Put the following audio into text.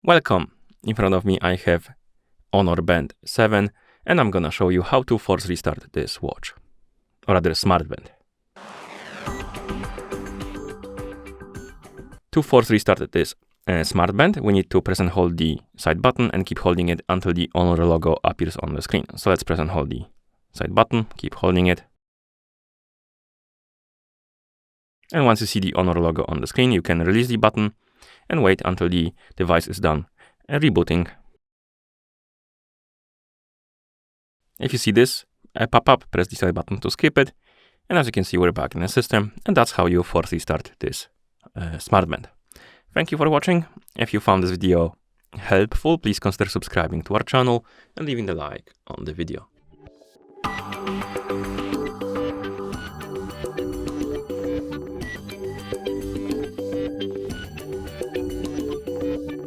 Welcome! In front of me I have Honor Band 7 and I'm gonna show you how to force restart this watch, or rather smartband. To force restart this smartband, we need to press and hold the side button and keep holding it until the Honor logo appears on the screen. So let's press and hold the side button, keep holding it. And once you see the Honor logo on the screen, you can release the button and wait until the device is done rebooting. If you see this pop up, press the side button to skip it. And as you can see, we're back in the system, and that's how you force restart this smartband. Thank you for watching. If you found this video helpful, please consider subscribing to our channel and leaving a like on the video.